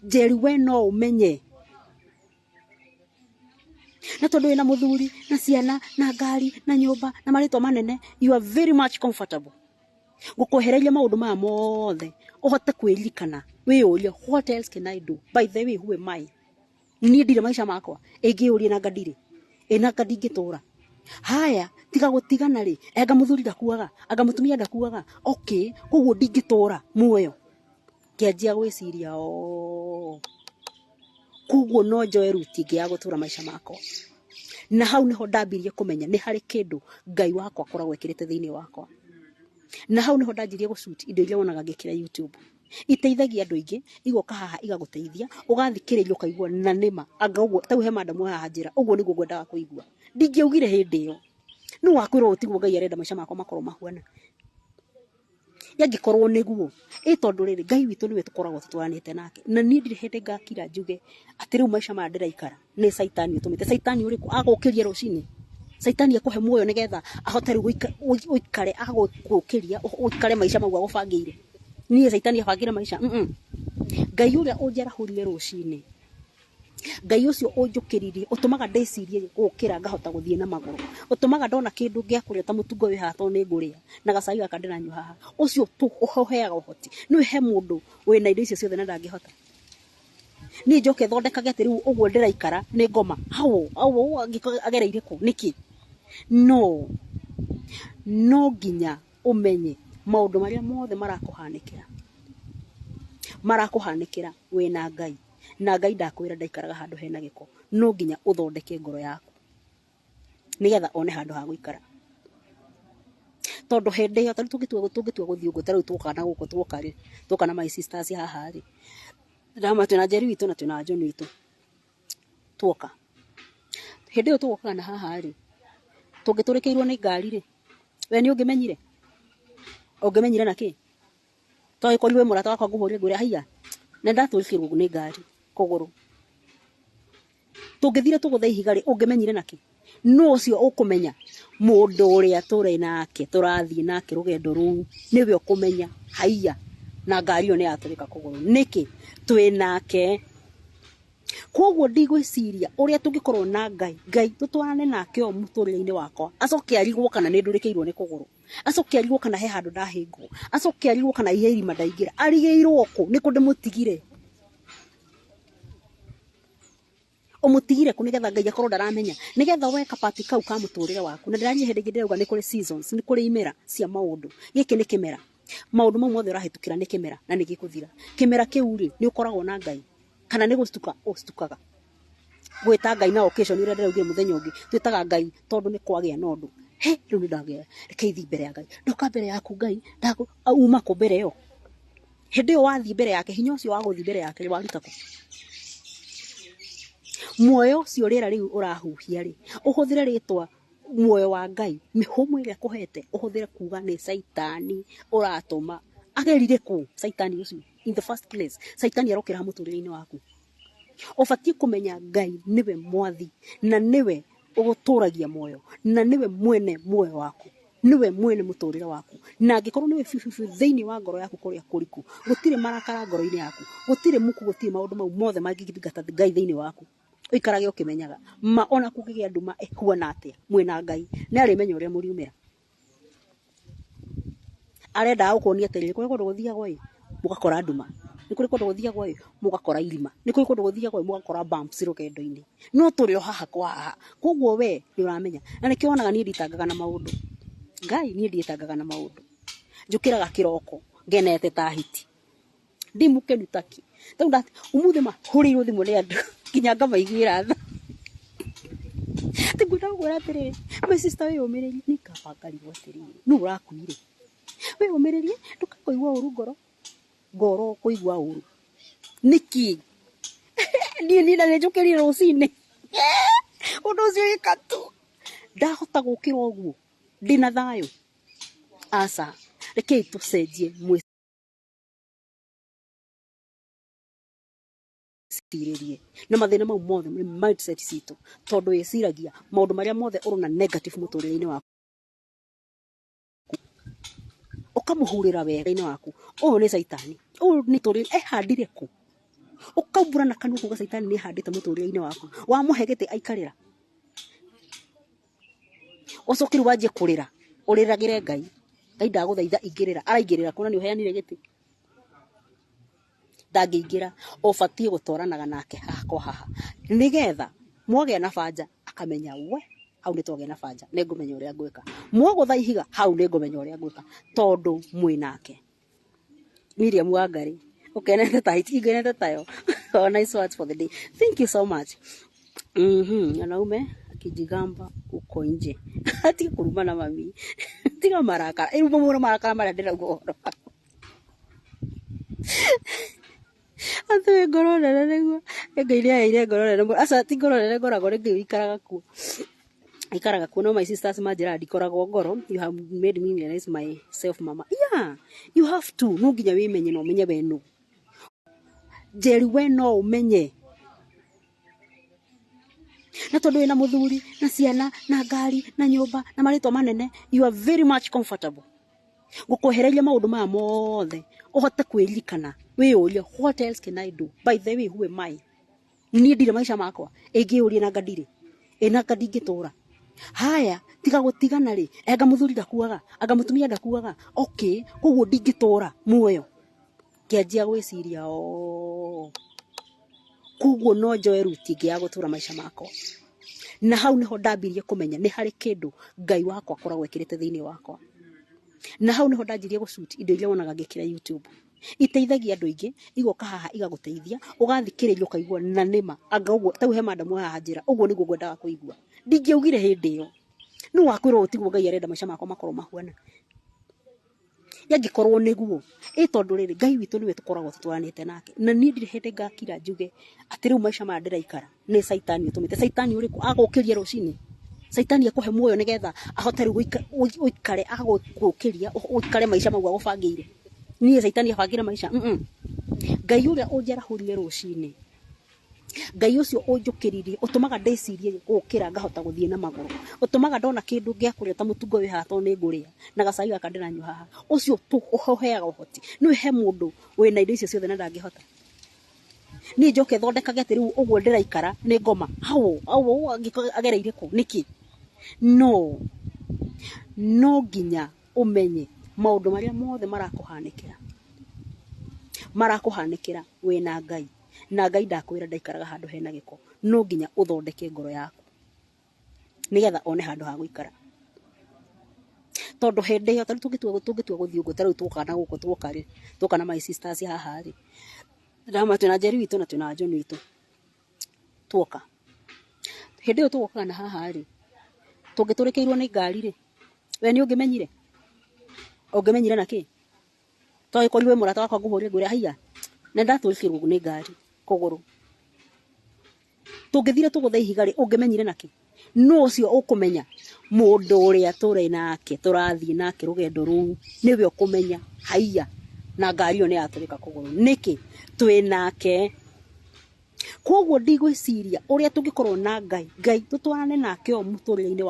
Njeri we no umenye na tondu wina muthuri na ciana na ngari na nyumba na maritwa manene, you are very much comfortable gukuhereria maundu maya mothe uhote kwirikana wiuria what else can I do? By the way, who am I? Ni ndire maisha makwa ingiuria na ngadire ina ngadingitura haya tiga gutigana ri enga muthuri ndakuaga anga mutumia ndakuaga okay koguo ndingitura muoyo kianjia gwiciria koguo no njoe ruti ingi ya gutura maisha makwa na hau niho ndambirie kumenya ni hari kindu Ngai wakwa akoragwo ekirite thiini wakwa na hau niho ndanjirie gucuti indo iria wonaga ngikira YouTube iteithagia andu ingi igoka haha igaguteithia ugathikiriria ukaigua na nima anga uguo tau he madamu haha njira uguo niguo ngwendaga kuigua ndingiaugire hindi iyo no wakwirwo utiguo Ngai arenda maisha makwa makorwo mahuana yangikorwo niguo tondu riri Ngai witu niwe tukoragwo tutwanite nake na ni ndire hindi ngakira njuge ati riu maisha maya ndiraikara ni saitani utumite saitani uriku agukiria rucini saitani akuhe muoyo nigetha ahote riu uikare agukiria uikare maisha mau agubangire ni saitani abangire maisha Ngai uria unjerahurire rucini Ngai ucio unjukiririe utumaga ndecirie gukira ngahota guthie na maguru utumaga ndona kindu ngiakuria ta mutungo wi haha to ni nguria na gacai gaka ndiranywa haha ucio tu uheaga uhoti ni he mundu wina indo icio ciothe na ndangihota ni njoke thondekage ati riu uguo ndiraikara ni ngoma hau agereire ku niki no nginya umenye maundu maria mothe marakuhanikira wina Ngai na Ngai ndakwira ndaikaraga handu hena giko no nginya uthondeke ngoro yaku nigetha one handu ha guikara tondu hindi yo tungitua guthii uguo tariu twokana guko twokana my sisters haha ri ndama twina Njeri witu na twina John witu twoka hindi yo twokana haha ri tungiturikirwo ni ngari ri we ni ungimenyire naki toi koriwe murata wakwa nguhuria ngwira haiya na ndaturikirwo ni ngari kuguru tungithire tuguthe ihiga ri ungimenyire naki no ucio ukumenya mundu uria turi nake turathie nake rugendo ruu niwe ukumenya haiya na ngari yo ni yaturika kuguru niki twi nake koguo ndigwiciria uria tungikorwo na Ngai tutwarane nake o muturire-ini wakwa acoke arigwo kana ni ndurikirwo ni kuguru acoke arigwo kana he handu ndahingwo acoke arigwo kana ihe irima ndaingira arigiirwo ku niku ndimutigire umutigire ku nigetha Ngai akorwo ndaramenya nigetha weka pati kau ka muturire waku na ndiranye hindi ndirauga ni kuri seasons ni kuri imera cia maundu giki ni kimera maundu mau mothe urahitukira ni kimera na ni gikuthira kimera kiu ri ni ukoragwo na Ngai kana ni gustuka ustukaga gwita Ngai na occasion ira ndiraugire muthenya ungi twitaga Ngai tondu ni kwagia nondu riu ni ndagia rekeithi mbere ya Ngai ndoka mbere yaku Ngai ndaku uma ku mbere yo hindi yo wathi mbere yake hinya ucio wa guthi mbere yake waruta ku muoyo cio rira riu urahuhia ri uhuthire ritwa muoyo wa Ngai mihumu iria kuhete uhuthire kuga ni saitani uratuma agerire ku saitani ucio in the first place saitani arokira muturire-ini waku ubatie kumenya Ngai niwe mwathi na niwe uguturagia muoyo na niwe mwene muoyo waku niwe mwene muturire waku na angikorwo niwe fiu thiini wa ngoro yaku kuria kuriku gutire marakara ngoro-ini yaku gutire muku gutire maundu mau mothe mangigithingata Ngai thiini waku uikarage ukimenyaga ma ona kugigia nduma ekuona atia mwina Ngai ni arimenya uria muriumira arenda gukuonia atiri kuri kundu guthiagwo mugakora nduma ni kuri kundu guthiagwo mugakora irima ni kuri kundu guthiagwo mugakora bumps rugendo-ini no turi o haha kwa haha koguo we ni uramenya na ni kionaga ni nditangaga na maundu Ngai ni nditangaga na maundu njukiraga kiroko ngenete ta hiti ndimuke nutaki tau ndati umuthi ma huriirwo thimu ni andu kinya ngamaiguira tha tigura gwira atiri my sister we umiririe ni kabangarirwo atiri nu urakuire we umiririe ndukakoigwa uru ngoro kuigwa uru niki ni na njukiri rucini undu ucio ikatu ndahota gukirwo uguo ndina thayo asa rekei tucenjie mwiciririe na mathina mau mothe ni mindset citu tondu wiciragia maundu maria mothe urona negative muturire-ini waku ukamuhurira wega-ini waku uyu ni saitani uyu ni turi ehandire ku ukaumbura na kanua kuga saitani ni handite muturire-ini waku wa muhegete aikarira ucokiru wanjie kurira uriragire Ngai ndaguthaitha ingirira araingirira kuna ni uheanire giti ndangiingira ubatie gutwaranaga nake haha kwa haha nigetha mwoge na banja akamenya we hau ni twoge na banja ni ngumenya uria ngwika mwogutha ihiga hau ni ngumenya uria ngwika tondu mwi nake. Miriam Wangari ukenete ta itingenete tayo. Oh, nice words for the day. Thank you so much. Anaume akijigamba uko nje ati kuruma na mami tiga marakara iru muno marakara mara ndira guhoro atu ngorora niguo ngai ile ngorora asa ti ngorora ngorago ngi ikaraga kuo no my sisters majira ndikoragwo ngoro. You have made me realize myself mama. Yeah, you have to no nginya wimenye no menye beno jeri we no umenye na tondu wina muthuri na ciana na ngari na nyumba na maritwa manene, you are very much comfortable gukuhereria maundu maya mothe uhote kwirikana wiuria what else can I do, by the way who am I, ni ndire maisha makwa ingiuria na ngadire ina ngadingitura haya tiga gutigana ri enga muthuri ndakuaga anga mutumia ndakuaga okay koguo ndingitura muoyo kianjia gwiciria koguo no njoe ruti ngi ya gutura maisha makwa na hau niho ndambirie kumenya ni hari kindu Ngai wakwa akoragwo ekirite thiini wakwa na hau niho ndanjirie gushoot indo iria wonaga ngikira YouTube iteithagia andu ingi igoka haha igaguteithia ugathikiriria ukaigua na nima anga uguo tau he madamu haha njira uguo niguo ngwendaga kuigua ndingiugire hindi iyo no wakwirwo utiguo Ngai arenda maisha makwa makorwo mahuana yangikorwo niguo tondu riri Ngai witu niwe tukoragwo tutwanite nake na ni ndire hindi ngakira njuge ati riu maisha maya ndiraikara ni saitani utumite saitani uriku agukiria rucini saitani akuhe muoyo nigetha ahote riu uikare agukiria uikare maisha mau agubangire ni saitani abangire maisha Ngai uria unjerahurire rucini Ngai ucio unjukiririe utumaga ndecirie gukira ngahota guthie na maguru utumaga ndona kindu ngiakuria ta mutungo wi haha to ni nguria na gacai gaka ndiranywa haha ucio tu uheaga uhoti ni he mundu wina indo icio ciothe na ndangihota ni njoke thondekage ati riu uguo ndiraikara ni ngoma hau agereire ku niki no nginya umenye maundu maria mothe marakuhanikira wina Ngai na Ngai ndakwira ndaikaraga handu hena giko no nginya uthondeke ngoro yaku nigetha one handu ha guikara tondu hindi yo tungitua guthii uguo tariu tukana guko tukana my sisters haha ri ndama twina Njeri witu na twina John witu tuoka hindi yo tuoka na haha ri tungiturikirwo ni ngari ri we ni ungimenyire naki to ikoriwe murata wakwa nguhuria ngwira haiya na ndaturikirwo ni ngari kuguru tungithire tuguthe ihiga ri ungimenyire naki no ucio ukumenya mundu uria turi nake turathii nake rugendo ruu niwe ukumenya haiya na ngari yo ni yaturika kuguru niki twi nake koguo ndigwiciria uria tungikorwo na Ngai tutwarane nake o muturire-ini